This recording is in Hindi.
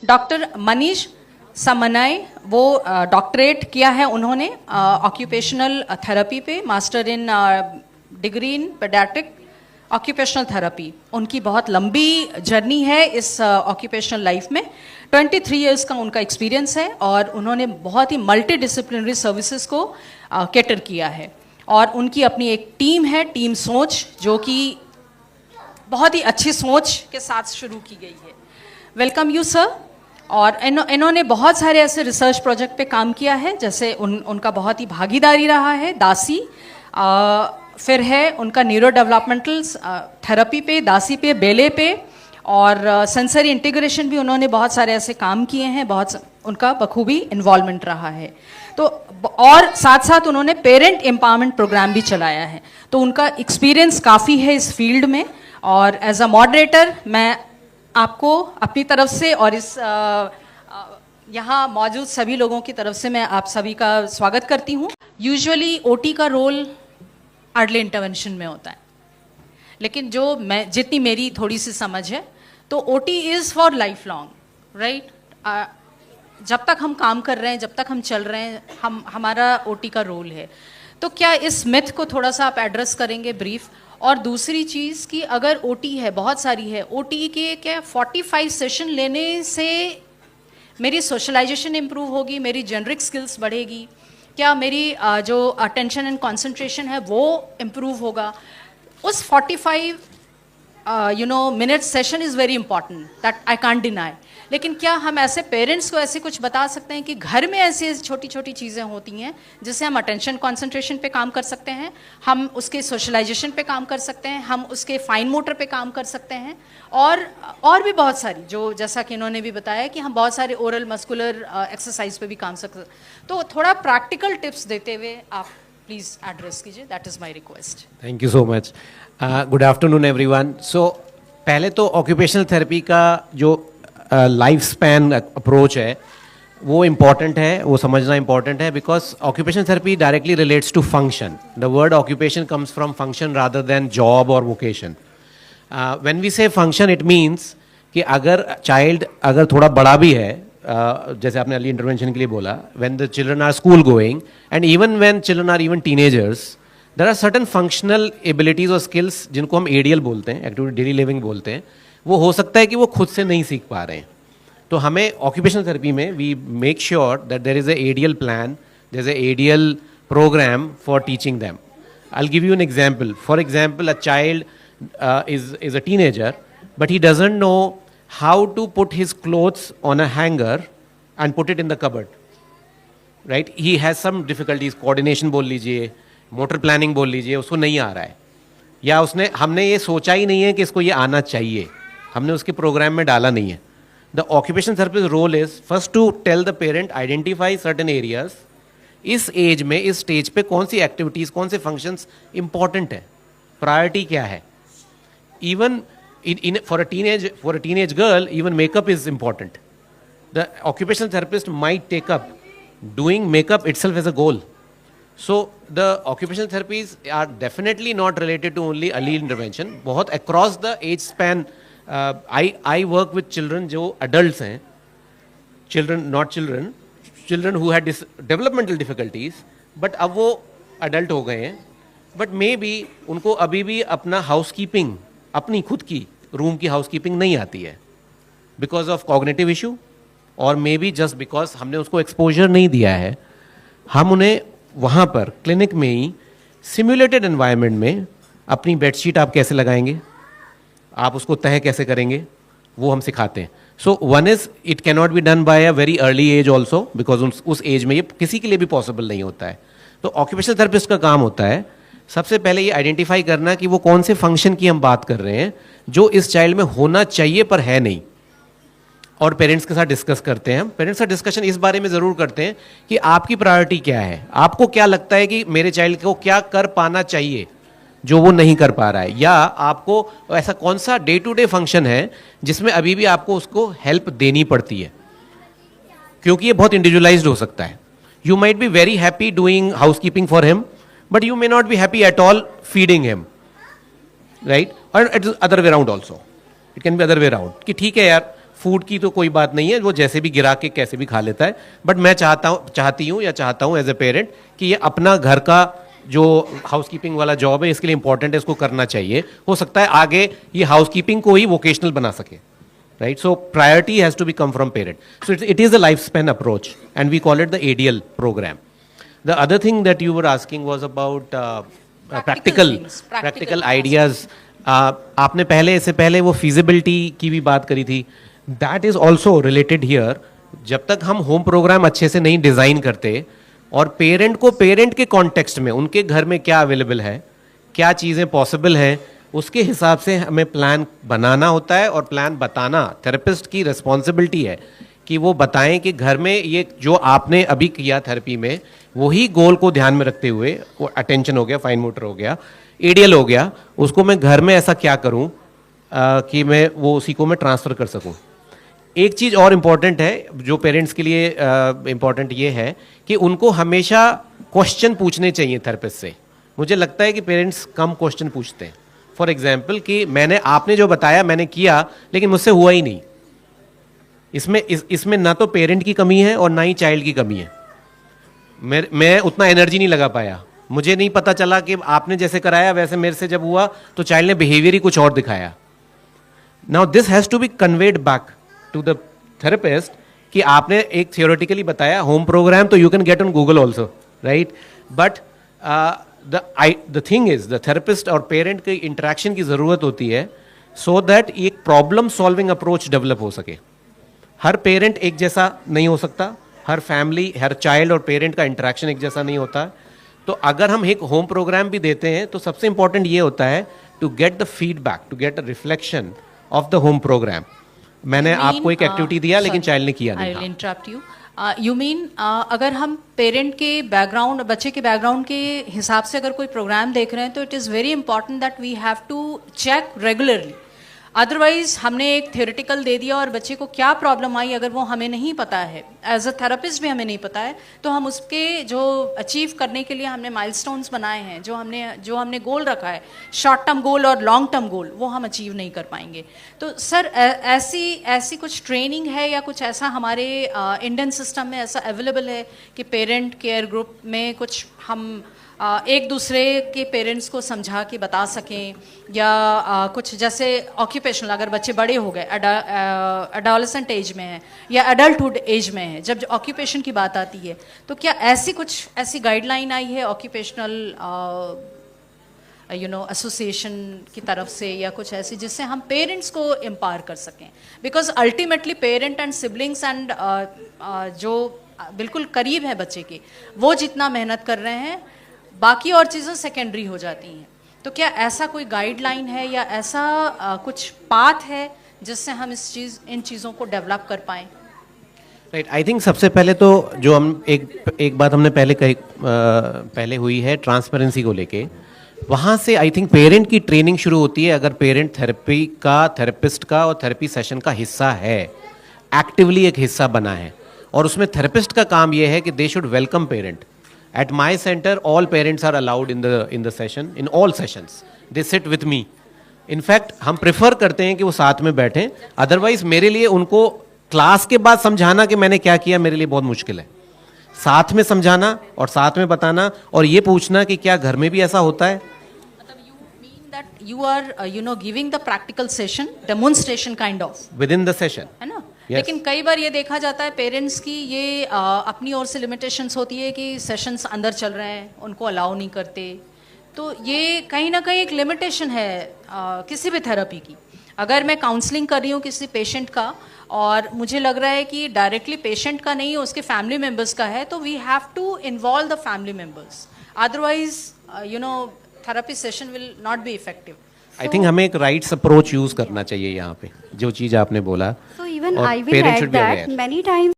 डॉक्टर मनीष समनाई, वो डॉक्टरेट किया है उन्होंने ऑक्यूपेशनल थेरेपी पे, master in degree in paediatric occupational therapy. उनकी बहुत लंबी जर्नी है इस ऑक्यूपेशनल लाइफ में। 23 इयर्स का उनका एक्सपीरियंस है और उन्होंने बहुत ही मल्टी डिसिप्लिनरी सर्विसेज को कैटर किया है। और उनकी अपनी एक टीम है, टीम सोच, जो कि बहुत ही अच्छी सोच के साथ शुरू की गई है। Welcome you sir. और इन्होंने बहुत सारे ऐसे रिसर्च प्रोजेक्ट पे काम किया है, जैसे उनका बहुत ही भागीदारी रहा है दासी, फिर है उनका न्यूरो डेवलपमेंटल थेरेपी पे, दासी पे, बेले पे, और सेंसरी इंटीग्रेशन भी उन्होंने बहुत सारे ऐसे काम किए हैं, बहुत उनका बखूबी इन्वॉल्वमेंट रहा है। तो और साथ साथ उन्होंने पेरेंट एम्पावरमेंट प्रोग्राम भी चलाया है, तो उनका एक्सपीरियंस काफ़ी है इस फील्ड में। और एज अ मॉडरेटर मैं आपको अपनी तरफ से और इस यहाँ मौजूद सभी लोगों की तरफ से मैं आप सभी का स्वागत करती हूँ। यूजुअली ओटी का रोल अर्ली इंटरवेंशन में होता है, लेकिन जो मैं जितनी मेरी थोड़ी सी समझ है, तो OT is for life long, right. जब तक हम काम कर रहे हैं, जब तक हम चल रहे हैं, हमारा ओटी का रोल है। तो क्या इस मिथ को थोड़ा सा आप एड्रेस करेंगे ब्रीफ? और दूसरी चीज़ कि अगर ओटी है, बहुत सारी है, ओटी के क्या 45 सेशन लेने से मेरी सोशलाइजेशन इम्प्रूव होगी, मेरी जेनरिक स्किल्स बढ़ेगी, क्या मेरी जो अटेंशन एंड कंसंट्रेशन है वो इम्प्रूव होगा? उस 45 minute session is very important, that I can't deny. लेकिन क्या हम ऐसे पेरेंट्स को ऐसे कुछ बता सकते हैं कि घर में ऐसी छोटी छोटी चीज़ें होती हैं जिससे हम अटेंशन कंसंट्रेशन पे काम कर सकते हैं, हम उसके सोशलाइजेशन पे काम कर सकते हैं, हम उसके फाइन मोटर पे काम कर सकते हैं, और भी बहुत सारी, जो जैसा कि इन्होंने भी बताया कि हम बहुत सारे ओरल मस्कुलर एक्सरसाइज पे भी काम सकते हैं। तो थोड़ा प्रैक्टिकल टिप्स देते हुए आप प्लीज़ एड्रेस कीजिए, that is my request. Thank you so much. Good afternoon everyone. So पहले तो ऑक्यूपेशनल थेरेपी का जो लाइफ स्पैन अप्रोच है वो इम्पॉर्टेंट है, वो समझना इम्पॉर्टेंट है, because occupational therapy directly relates to function. The word occupation comes from function rather than job और vocation. When we say function, it means कि अगर चाइल्ड अगर थोड़ा बड़ा भी है, जैसे आपने अर्ली इंटरवेंशन के लिए बोला, when the children are school going and even when children are even teenagers, there are certain functional abilities और स्किल्स जिनको हम एडीएल बोलते हैं, एक्टिविटी डेली लिविंग बोलते हैं, वो हो सकता है कि वो खुद से नहीं सीख पा रहे हैं। तो हमें ऑक्यूपेशनल थेरेपी में we make sure that there is a ADL plan, there is a ADL program for teaching them. I will give you an example. For example, a child is a teenager, but he doesn't know how to put his clothes on a hanger and put it in the cupboard, right? He has some difficulties, coordination बोल लीजिए, motor planning बोल लीजिए, उसको नहीं आ रहा है, या हमने ये सोचा ही नहीं है कि इसको ये आना चाहिए, हमने उसके प्रोग्राम में डाला नहीं है. The occupational therapist role is first to tell the parent, identify certain areas, इस एज में, इस स्टेज पे कौन सी एक्टिविटीज़, कौन से फंक्शंस इंपॉर्टेंट है, प्रायोरिटी क्या है. Even for a teenage girl, even makeup is important. The occupational therapist might take up doing makeup itself as a goal. So the occupational therapies are definitely not related to only early intervention. बहुत across the age span. I work with children जो adults हैं, children who had developmental difficulties, but अब वो adult हो गए हैं, but maybe उनको अभी भी अपना housekeeping, अपनी खुद की रूम की हाउसकीपिंग नहीं आती है, बिकॉज ऑफ कॉग्निटिव इशू, और मे बी जस्ट बिकॉज हमने उसको एक्सपोजर नहीं दिया है. हम उन्हें वहाँ पर क्लिनिक में ही सिमुलेटेड एनवायरनमेंट में अपनी बेडशीट आप कैसे लगाएंगे, आप उसको तह कैसे करेंगे, वो हम सिखाते हैं. So one is it can not be done by a very early age also, because उस एज में ये किसी के लिए भी पॉसिबल नहीं होता है. तो ऑक्यूपेशनल थेरेपिस्ट का काम होता है सबसे पहले ये आइडेंटिफाई करना कि वो कौन से फंक्शन की हम बात कर रहे हैं जो इस चाइल्ड में होना चाहिए पर है नहीं, और पेरेंट्स के साथ डिस्कस करते हैं. हम पेरेंट्स का डिस्कशन इस बारे में ज़रूर करते हैं कि आपकी प्रायोरिटी क्या है, आपको क्या लगता है कि मेरे चाइल्ड को क्या कर पाना चाहिए जो वो नहीं कर पा रहा है, या आपको ऐसा कौन सा डे टू डे फंक्शन है जिसमें अभी भी आपको उसको हेल्प देनी पड़ती है, क्योंकि ये बहुत इंडिविजुअलाइज्ड हो सकता है. You might be very happy doing house keeping for him, but you may not be happy at all feeding him, right? Or it's other way around also. It can be other way around कि ठीक है यार, फूड की तो कोई बात नहीं है, वो जैसे भी गिरा के कैसे भी खा लेता है, बट मैं चाहती हूँ एज ए पेरेंट कि ये अपना घर का जो हाउसकीपिंग वाला जॉब है इसके लिए इंपॉर्टेंट है, इसको करना चाहिए। हो सकता है आगे ये हाउसकीपिंग को ही वोकेशनल बना सके, right? So priority has to be come from parent. So it is a life span approach and we call it the ADL program. The other thing that you were asking was about practical ideas. आपने इससे पहले वो फिजिबिलिटी की भी बात करी थी, that is also related here. जब तक हम होम प्रोग्राम अच्छे से नहीं डिजाइन करते और पेरेंट के कॉन्टेक्स्ट में उनके घर में क्या अवेलेबल है, क्या चीज़ें पॉसिबल हैं, उसके हिसाब से हमें प्लान बनाना होता है और प्लान बताना थेरेपिस्ट की रिस्पॉन्सिबिलिटी है कि वो बताएं कि घर में ये जो आपने अभी किया थेरेपी में वही गोल को ध्यान में रखते हुए, वो अटेंशन हो गया, फाइन मोटर हो गया, ADL हो गया, उसको मैं घर में ऐसा क्या करूं कि मैं वो उसी को मैं ट्रांसफ़र कर सकूं। एक चीज़ और इम्पॉर्टेंट है जो पेरेंट्स के लिए इम्पॉर्टेंट ये है कि उनको हमेशा क्वेश्चन पूछने चाहिए थेरेपिस्ट से। मुझे लगता है कि पेरेंट्स कम क्वेश्चन पूछते हैं। फॉर एग्जाम्पल कि आपने जो बताया मैंने किया लेकिन मुझसे हुआ ही नहीं। इसमें ना तो पेरेंट की कमी है और ना ही चाइल्ड की कमी है। मैं उतना एनर्जी नहीं लगा पाया, मुझे नहीं पता चला कि आपने जैसे कराया वैसे मेरे से जब हुआ तो चाइल्ड ने बिहेवियर ही कुछ और दिखाया। Now this has to be conveyed back to the therapist कि आपने एक थियोरेटिकली बताया होम प्रोग्राम तो you can get on Google also, right? But the thing is the therapist और पेरेंट की इंटरेक्शन की ज़रूरत होती है सो दैट एक प्रॉब्लम सॉल्विंग अप्रोच डेवलप हो सके। हर पेरेंट एक जैसा नहीं हो सकता, हर फैमिली, हर चाइल्ड और पेरेंट का इंटरेक्शन एक जैसा नहीं होता। तो अगर हम एक होम प्रोग्राम भी देते हैं तो सबसे इंपॉर्टेंट ये होता है to get the feedback, to get a reflection of the home program. मैंने आपको एक एक्टिविटी दिया लेकिन चाइल्ड ने किया नहीं। I will interrupt you. You mean अगर हम पेरेंट के बैकग्राउंड, बच्चे के बैकग्राउंड के हिसाब से अगर कोई प्रोग्राम देख रहे हैं तो it is very important that we have to check regularly. Otherwise हमने एक थ्योरेटिकल दे दिया और बच्चे को क्या प्रॉब्लम आई अगर वो हमें नहीं पता है, एज अ थेरेपिस्ट भी हमें नहीं पता है, तो हम उसके जो अचीव करने के लिए हमने माइलस्टोन्स बनाए हैं, जो हमने गोल रखा है, शॉर्ट टर्म गोल और लॉन्ग टर्म गोल, वो हम अचीव नहीं कर पाएंगे। तो सर ऐसी कुछ ट्रेनिंग है या कुछ ऐसा हमारे इंडियन सिस्टम में ऐसा अवेलेबल है कि पेरेंट केयर ग्रुप में कुछ हम एक दूसरे के पेरेंट्स को समझा के बता सकें, या कुछ जैसे ऑक्यूपेशनल, अगर बच्चे बड़े हो गए, एडोलेसेंट एज में है या एडल्टहुड एज में है, जब ऑक्यूपेशन की बात आती है तो क्या ऐसी गाइडलाइन आई है ऑक्यूपेशनल एसोसिएशन की तरफ से या कुछ ऐसी जिससे हम पेरेंट्स को एम्पावर कर सकें? Because ultimately parent and siblings and जो बिल्कुल करीब है बच्चे के, वो जितना मेहनत कर रहे हैं बाकी और चीज़ें सेकेंडरी हो जाती हैं। तो क्या ऐसा कोई गाइडलाइन है या ऐसा कुछ पाथ है जिससे हम इन चीज़ों को डेवलप कर पाएँ? राइट, आई थिंक सबसे पहले तो जो हम एक बात हमने पहले हुई है ट्रांसपेरेंसी को लेके, वहाँ से आई थिंक पेरेंट की ट्रेनिंग शुरू होती है। अगर पेरेंट थेरेपिस्ट का और थेरेपी सेशन का हिस्सा है, एक्टिवली एक हिस्सा बना है, और उसमें थेरेपिस्ट का काम यह है कि they should welcome parent. At my center, all parents are allowed in the session, in all sessions. They sit with me. In fact, हम प्रेफर करते हैं कि वो साथ में बैठें। अदरवाइज मेरे लिए उनको क्लास के बाद समझाना कि मैंने क्या किया मेरे लिए बहुत मुश्किल है। साथ में समझाना और साथ में बताना और ये पूछना कि क्या घर में भी ऐसा होता है। मतलब you mean that you are giving the practical session, demonstration kind of Within the session. है ना? Yes. लेकिन कई बार ये देखा जाता है पेरेंट्स की ये अपनी ओर से लिमिटेशंस होती है कि सेशंस अंदर चल रहे हैं, उनको अलाउ नहीं करते। तो ये कहीं ना कहीं एक लिमिटेशन है किसी भी थेरेपी की। अगर मैं काउंसलिंग कर रही हूँ किसी पेशेंट का और मुझे लग रहा है कि डायरेक्टली पेशेंट का नहीं, उसके फैमिली मेम्बर्स का है, तो we have to involve the family members, otherwise therapy session will not be effective. I think हमें एक राइट्स अप्रोच यूज करना चाहिए यहाँ पे, जो चीज़ आपने बोला। So even और I will parents add should be that aware. many times